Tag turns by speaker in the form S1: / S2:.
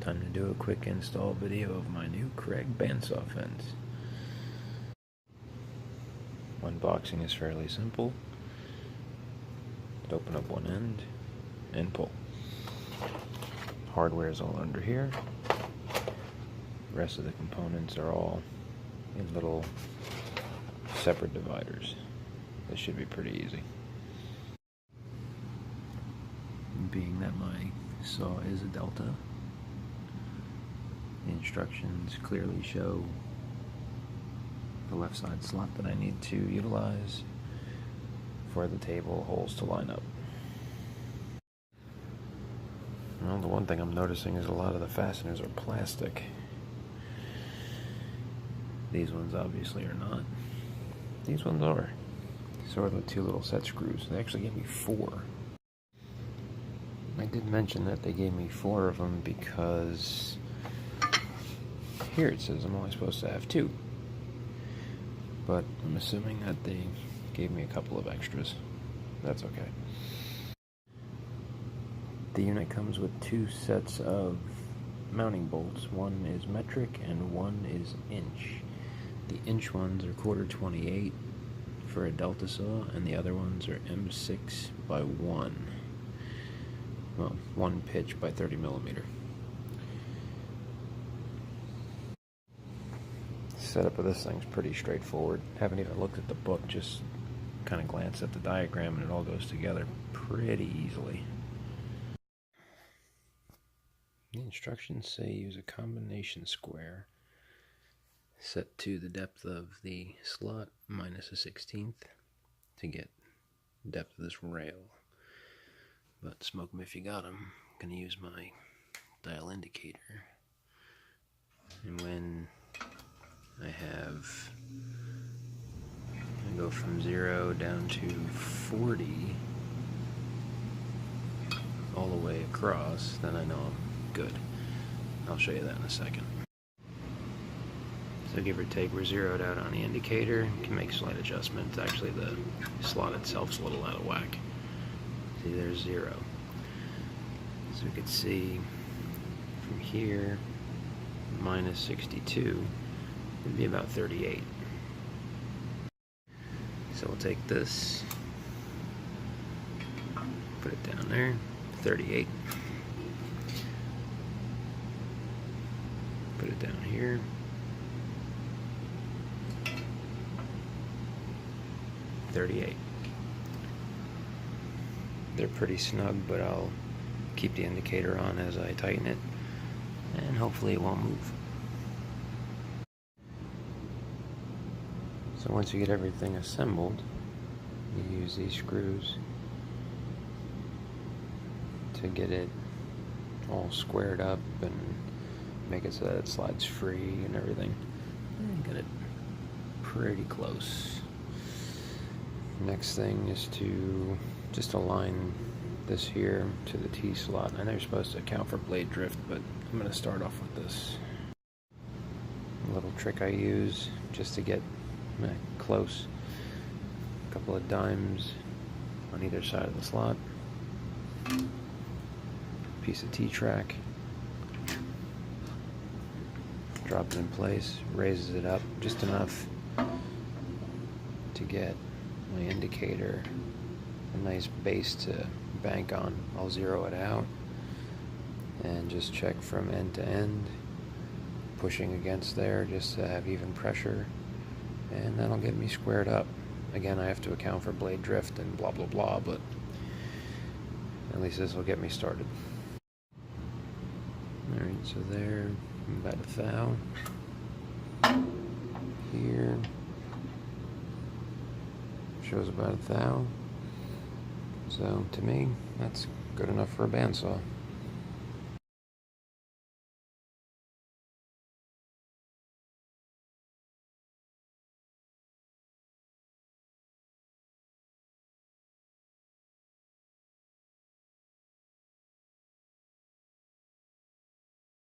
S1: Time to do a quick install video of my new Kreg bandsaw fence. Unboxing is fairly simple. Open up one end and pull. Hardware is all under here. The rest of the components are all in little separate dividers. This should be pretty easy. Being that my saw is a Delta, the instructions clearly show the left side slot that I need to utilize for the table holes to line up. Well, the one thing I'm noticing is a lot of the fasteners are plastic. These ones obviously are not. These ones are. So are the two little set screws. They actually gave me 4. I did mention that they gave me 4 of them because here it says I'm only supposed to have 2. But I'm assuming that they gave me a couple of extras. That's okay. The unit comes with 2 sets of mounting bolts. One is metric and one is inch. The inch ones are 1/4-28 for a Delta saw, and the other ones are M6 by 1. Well, 1 pitch by 30 millimeter. Setup of this thing's pretty straightforward. Haven't even looked at the book, just kind of glanced at the diagram and it all goes together pretty easily. The instructions say use a combination square set to the depth of the slot minus a 1/16 to get the depth of this rail. But smoke 'em if you got 'em. I'm going to use my dial indicator. And when I go from 0 down to 40 all the way across, then I know I'm good. I'll show you that in a second. So give or take, we're zeroed out on the indicator. You can make slight adjustments. Actually, the slot itself's a little out of whack. See, there's 0. So we could see from here, minus 62, it'd be about 38. So we'll take this, put it down there, 38. Put it down here. 38. They're pretty snug, but I'll keep the indicator on as I tighten it, and hopefully it won't move. So once you get everything assembled, you use these screws to get it all squared up and make it so that it slides free and everything. And get it pretty close. Next thing is to just align this here to the T slot. I know you're supposed to account for blade drift, but I'm going to start off with this. A little trick I use just to get close. A couple of dimes on either side of the slot. Piece of T-track. Drop it in place, raises it up just enough to get my indicator a nice base to bank on. I'll zero it out and just check from end to end, pushing against there just to have even pressure, and that'll get me squared up. Again, I have to account for blade drift and blah blah blah, but at least this will get me started. Alright, so there, about a thou. Here shows about a thou. So to me, that's good enough for a bandsaw.